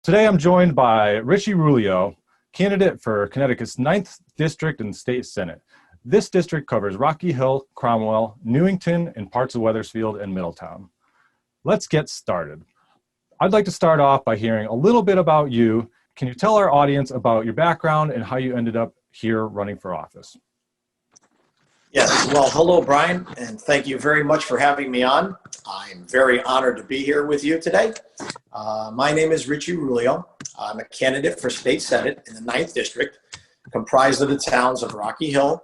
Today I'm joined by Richie Ruglio, candidate for Connecticut's 9th District and State Senate. This district covers Rocky Hill, Cromwell, Newington, and parts of Wethersfield and Middletown. Let's get started. I'd like to start off by hearing a little bit about you. Can you tell our audience about your background and how you ended up here running for office? Yes, well, hello, Brian, and thank you very much for having me on. I'm very honored to be here with you today. My name is Richie Ruglio. I'm a candidate for State Senate in the 9th District, comprised of the towns of Rocky Hill,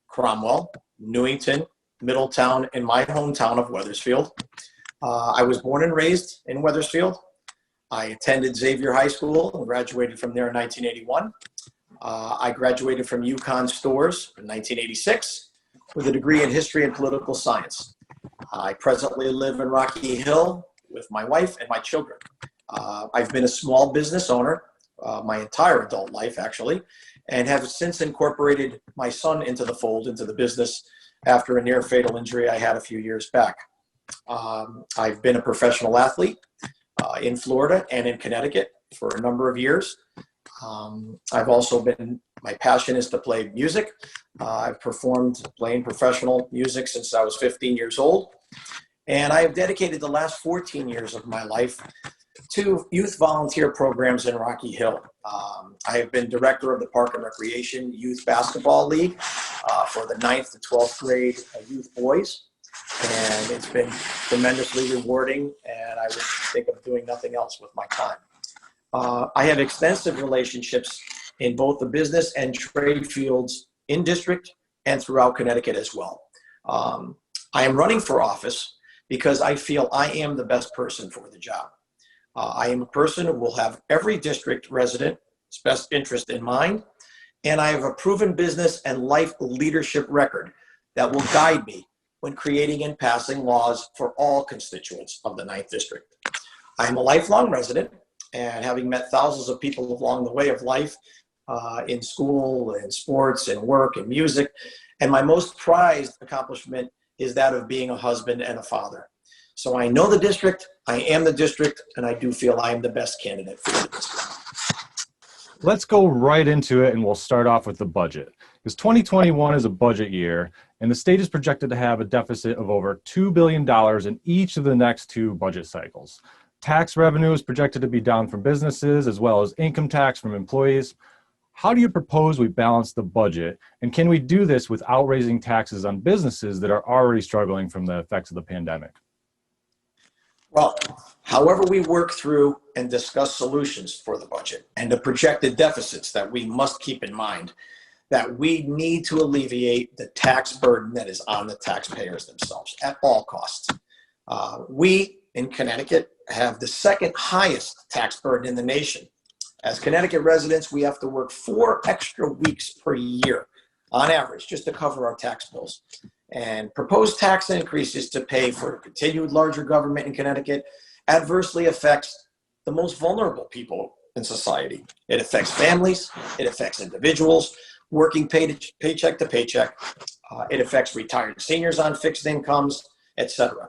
Cromwell, Newington, Middletown, and my hometown of Wethersfield. I was born and raised in Wethersfield. I attended Xavier High School and graduated from there in 1981. I graduated from UConn Stores in 1986 with a degree in history and political science. I presently live in Rocky Hill with my wife and my children. I've been a small business owner my entire adult life, actually, and have since incorporated my son into the fold, into the business, after a near fatal injury I had a few years back. I've been a professional athlete in Florida and in Connecticut for a number of years. I've also my passion is to play music. I've performed playing professional music since I was 15 years old. And I have dedicated the last 14 years of my life to youth volunteer programs in Rocky Hill. I have been director of the Park and Recreation Youth Basketball League for the 9th to 12th grade youth boys. And it's been tremendously rewarding, and I would think of doing nothing else with my time. I have extensive relationships in both the business and trade fields in district and throughout Connecticut as well. I am running for office because I feel I am the best person for the job. I am a person who will have every district resident's best interest in mind, and I have a proven business and life leadership record that will guide me when creating and passing laws for all constituents of the 9th District. I am a lifelong resident, and having met thousands of people along the way of life in school and sports and work and music, and my most prized accomplishment is that of being a husband and a father. So I know the district, I am the district, and I do feel I am the best candidate for the district. Let's go right into it, and we'll start off with the budget. Because 2021 is a budget year, and the state is projected to have a deficit of over $2 billion in each of the next 2 budget cycles. Tax revenue is projected to be down from businesses as well as income tax from employees. How do you propose we balance the budget, and can we do this without raising taxes on businesses that are already struggling from the effects of the pandemic? Well, however we work through and discuss solutions for the budget and the projected deficits that we must keep in mind, that we need to alleviate the tax burden that is on the taxpayers themselves at all costs. We in Connecticut have the second highest tax burden in the nation. As Connecticut residents, we have to work 4 extra weeks per year on average just to cover our tax bills. And proposed tax increases to pay for continued larger government in Connecticut adversely affects the most vulnerable people in society. It affects families, it affects individuals working paycheck to paycheck. It affects retired seniors on fixed incomes, etc.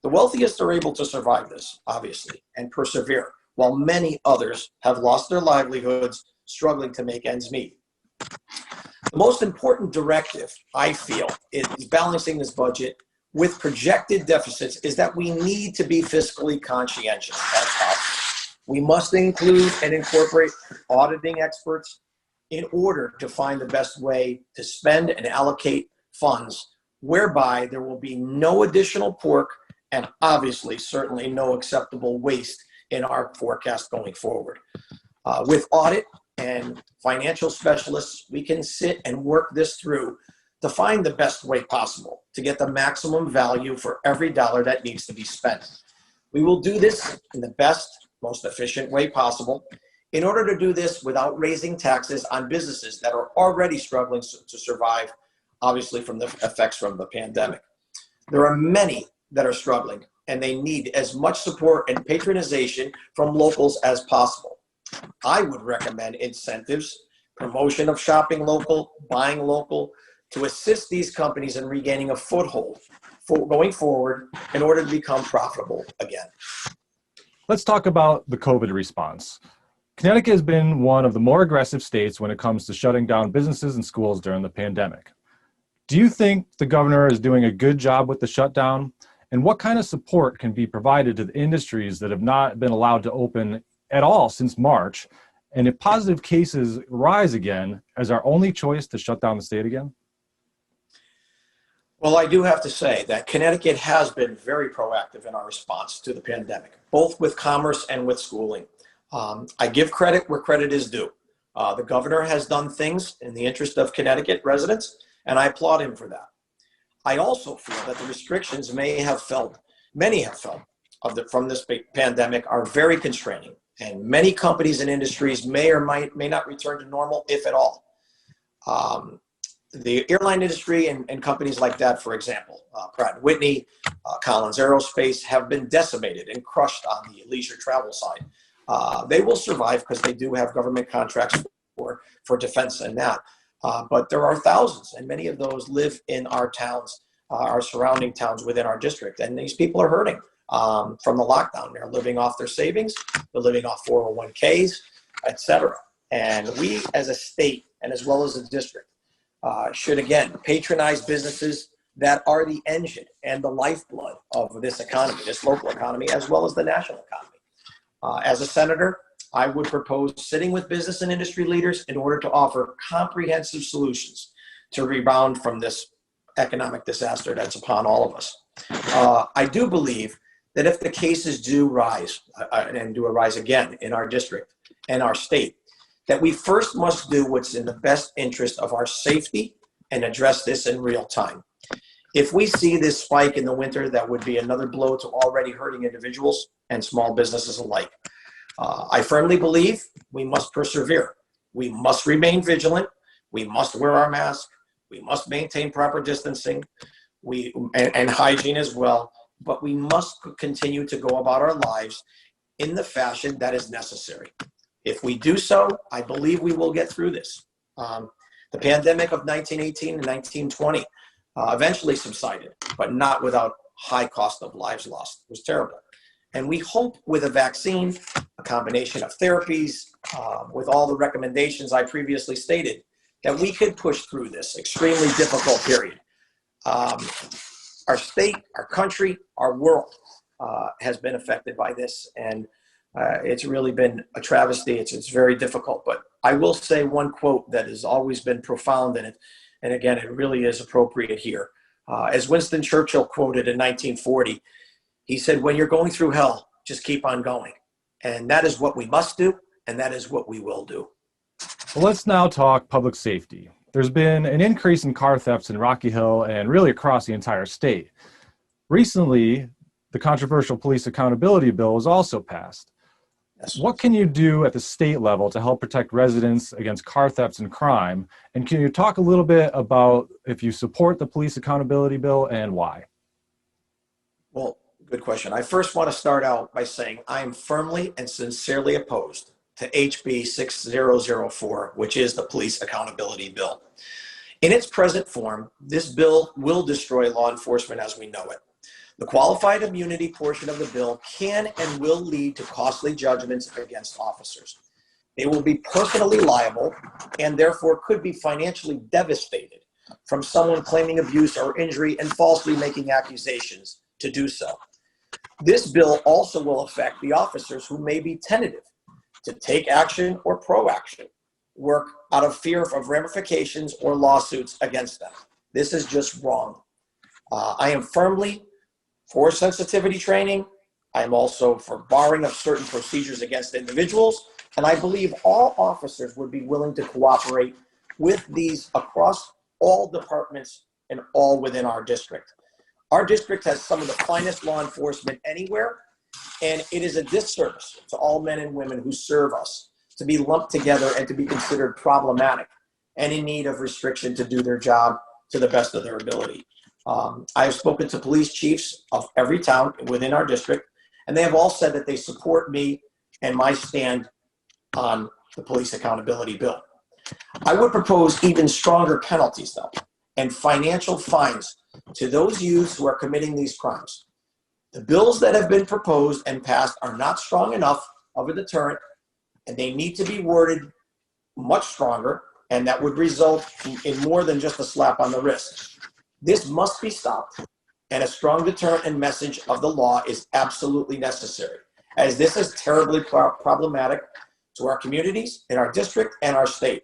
The wealthiest are able to survive this, obviously, and persevere, while many others have lost their livelihoods, struggling to make ends meet. The most important directive, I feel, is balancing this budget with projected deficits is that we need to be fiscally conscientious. That's how. We must include and incorporate auditing experts in order to find the best way to spend and allocate funds, whereby there will be no additional pork and obviously certainly no acceptable waste in our forecast going forward. With audit and financial specialists, we can sit and work this through to find the best way possible to get the maximum value for every dollar that needs to be spent. We will do this in the best, most efficient way possible in order to do this without raising taxes on businesses that are already struggling to survive, obviously, from the effects from the pandemic. There are many that are struggling, and they need as much support and patronization from locals as possible. I would recommend incentives, promotion of shopping local, buying local, to assist these companies in regaining a foothold going forward in order to become profitable again. Let's talk about the COVID response. Connecticut has been one of the more aggressive states when it comes to shutting down businesses and schools during the pandemic. Do you think the governor is doing a good job with the shutdown? And what kind of support can be provided to the industries that have not been allowed to open at all since March? And if positive cases rise again, is our only choice to shut down the state again? Well, I do have to say that Connecticut has been very proactive in our response to the pandemic, both with commerce and with schooling. I give credit where credit is due. The governor has done things in the interest of Connecticut residents, and I applaud him for that. I also feel that the restrictions many have felt from this pandemic are very constraining, and many companies and industries may or may not return to normal, if at all. The airline industry and companies like that, for example, Pratt & Whitney, Collins Aerospace, have been decimated and crushed on the leisure travel side. They will survive because they do have government contracts for defense and that. But there are thousands, and many of those live in our towns, our surrounding towns within our district. And these people are hurting from the lockdown. They're living off their savings, they're living off 401ks, et cetera. And we as a state, and as well as a district, should again patronize businesses that are the engine and the lifeblood of this economy, this local economy, as well as the national economy. As a senator, I would propose sitting with business and industry leaders in order to offer comprehensive solutions to rebound from this economic disaster that's upon all of us. I do believe that if the cases do rise and do arise again in our district and our state, that we first must do what's in the best interest of our safety and address this in real time. If we see this spike in the winter, that would be another blow to already hurting individuals and small businesses alike. I firmly believe we must persevere. We must remain vigilant. We must wear our mask. We must maintain proper distancing and hygiene as well. But we must continue to go about our lives in the fashion that is necessary. If we do so, I believe we will get through this. The pandemic of 1918 and 1920 eventually subsided, but not without high cost of lives lost. It was terrible. And we hope with a vaccine, a combination of therapies, with all the recommendations I previously stated, that we could push through this extremely difficult period. Our state, our country, our world has been affected by this, and it's really been a travesty. It's very difficult, but I will say one quote that has always been profound in it, and again, it really is appropriate here. As Winston Churchill quoted in 1940, he said, "When you're going through hell, just keep on going." And that is what we must do, and that is what we will do. Well, let's now talk public safety. There's been an increase in car thefts in Rocky Hill and really across the entire state. Recently, the controversial police accountability bill was also passed. Yes. What can you do at the state level to help protect residents against car thefts and crime? And can you talk a little bit about if you support the police accountability bill and why? Well, good question. I first want to start out by saying I am firmly and sincerely opposed to HB 6004, which is the police accountability bill. In its present form, this bill will destroy law enforcement as we know it. The qualified immunity portion of the bill can and will lead to costly judgments against officers. They will be personally liable and therefore could be financially devastated from someone claiming abuse or injury and falsely making accusations to do so. This bill also will affect the officers who may be tentative to take action or proaction work out of fear of ramifications or lawsuits against them. This is just wrong. I am firmly for sensitivity training. I am also for barring of certain procedures against individuals, and I believe all officers would be willing to cooperate with these across all departments and all within our district. Our district has some of the finest law enforcement anywhere, and it is a disservice to all men and women who serve us to be lumped together and to be considered problematic and in need of restriction to do their job to the best of their ability. I have spoken to police chiefs of every town within our district, and they have all said that they support me and my stand on the police accountability bill. I would propose even stronger penalties, though, and financial fines to those youths who are committing these crimes. The bills that have been proposed and passed are not strong enough of a deterrent and they need to be worded much stronger, and that would result in more than just a slap on the wrist. This must be stopped, and a strong deterrent and message of the law is absolutely necessary, as this is terribly problematic to our communities, in our district, and our state.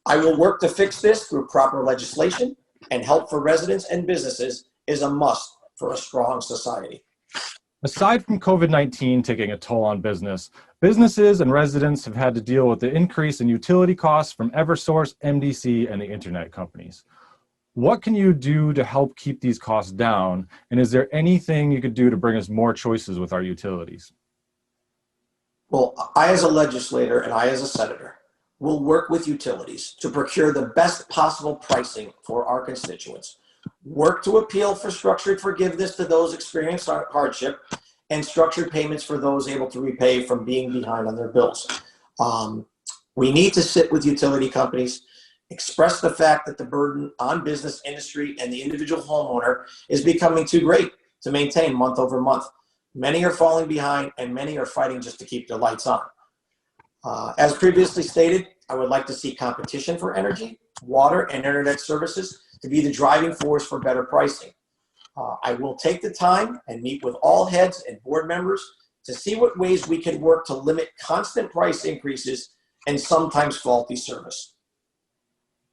I will work to fix this through proper legislation, and help for residents and businesses is a must for a strong society. Aside from COVID-19 taking a toll on businesses and residents have had to deal with the increase in utility costs from Eversource, MDC, and the internet companies. What can you do to help keep these costs down? And is there anything you could do to bring us more choices with our utilities? Well, I as a legislator and I as a senator will work with utilities to procure the best possible pricing for our constituents, work to appeal for structured forgiveness to those experiencing hardship, and structured payments for those able to repay from being behind on their bills. We need to sit with utility companies, express the fact that the burden on business, industry, and the individual homeowner is becoming too great to maintain month over month. Many are falling behind, and many are fighting just to keep their lights on. As previously stated, I would like to see competition for energy, water, and internet services to be the driving force for better pricing. I will take the time and meet with all heads and board members to see what ways we can work to limit constant price increases and sometimes faulty service.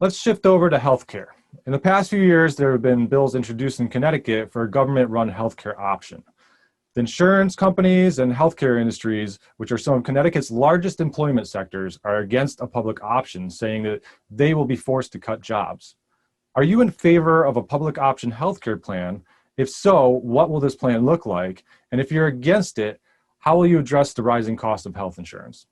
Let's shift over to healthcare. In the past few years, there have been bills introduced in Connecticut for a government-run healthcare option. The insurance companies and healthcare industries, which are some of Connecticut's largest employment sectors, are against a public option, saying that they will be forced to cut jobs. Are you in favor of a public option healthcare plan? If so, what will this plan look like? And if you're against it, how will you address the rising cost of health insurance?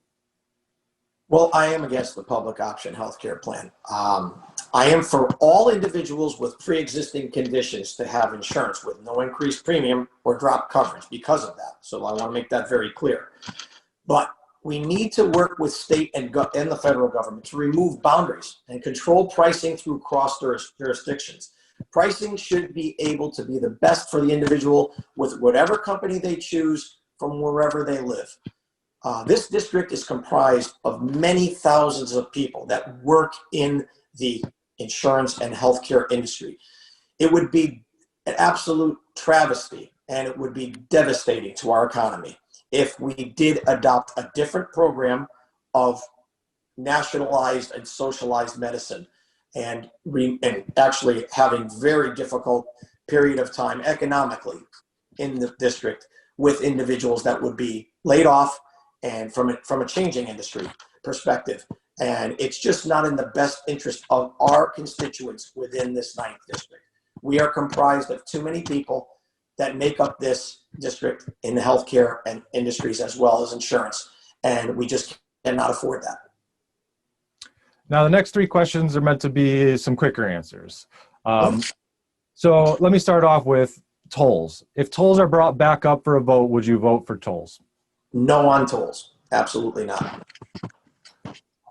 Well, I am against the public option healthcare plan. I am for all individuals with pre-existing conditions to have insurance with no increased premium or drop coverage because of that. So I want to make that very clear. But we need to work with state and the federal government to remove boundaries and control pricing through cross jurisdictions. Pricing should be able to be the best for the individual with whatever company they choose from wherever they live. This district is comprised of many thousands of people that work in the insurance and healthcare industry. It would be an absolute travesty, and it would be devastating to our economy if we did adopt a different program of nationalized and socialized medicine and actually having very difficult period of time economically in the district with individuals that would be laid off and from a changing industry perspective. And it's just not in the best interest of our constituents within this 9th district. We are comprised of too many people that make up this district in the healthcare and industries as well as insurance. And we just cannot afford that. Now, the next 3 questions are meant to be some quicker answers. So let me start off with tolls. If tolls are brought back up for a vote, would you vote for tolls? No on tolls. Absolutely not.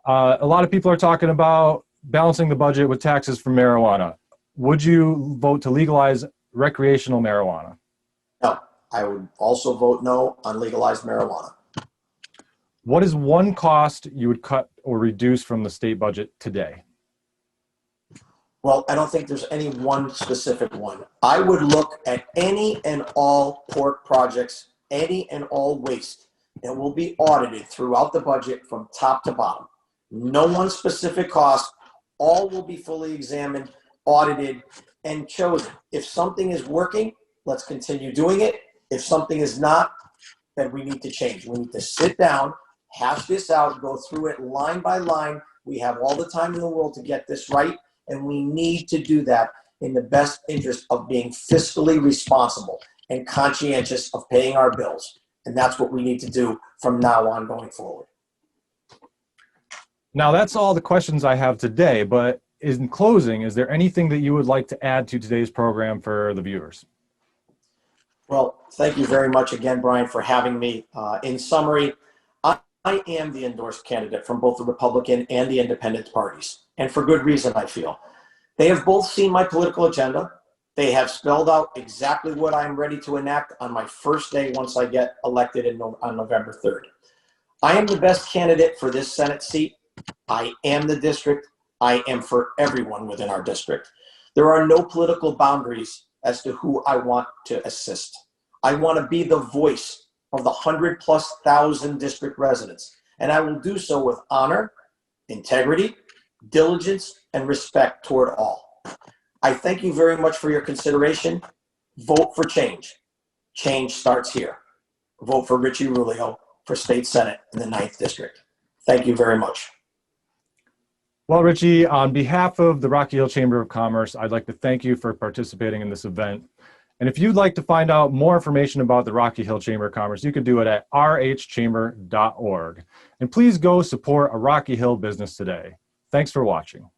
A lot of people are talking about balancing the budget with taxes for marijuana. Would you vote to legalize recreational marijuana? No. I would also vote no on legalized marijuana. What is one cost you would cut or reduce from the state budget today? Well, I don't think there's any one specific one. I would look at any and all pork projects, any and all waste that will be audited throughout the budget from top to bottom. No one specific cost. All will be fully examined, audited, and chosen. If something is working, let's continue doing it. If something is not, then we need to change. We need to sit down, hash this out, go through it line by line. We have all the time in the world to get this right, and we need to do that in the best interest of being fiscally responsible and conscientious of paying our bills. And that's what we need to do from now on going forward. Now, that's all the questions I have today, but in closing, is there anything that you would like to add to today's program for the viewers? Well, thank you very much again, Brian, for having me. In summary, I am the endorsed candidate from both the Republican and the Independent parties, and for good reason, I feel. They have both seen my political agenda. They have spelled out exactly what I'm ready to enact on my first day once I get elected on November 3rd. I am the best candidate for this Senate seat. I am the district. I am for everyone within our district. There are no political boundaries as to who I want to assist. I want to be the voice of the 100,000+ district residents, and I will do so with honor, integrity, diligence, and respect toward all. I thank you very much for your consideration. Vote for change. Change starts here. Vote for Richie Ruglio for State Senate in the 9th District. Thank you very much. Well, Richie, on behalf of the Rocky Hill Chamber of Commerce, I'd like to thank you for participating in this event. And if you'd like to find out more information about the Rocky Hill Chamber of Commerce, you can do it at rhchamber.org. And please go support a Rocky Hill business today. Thanks for watching.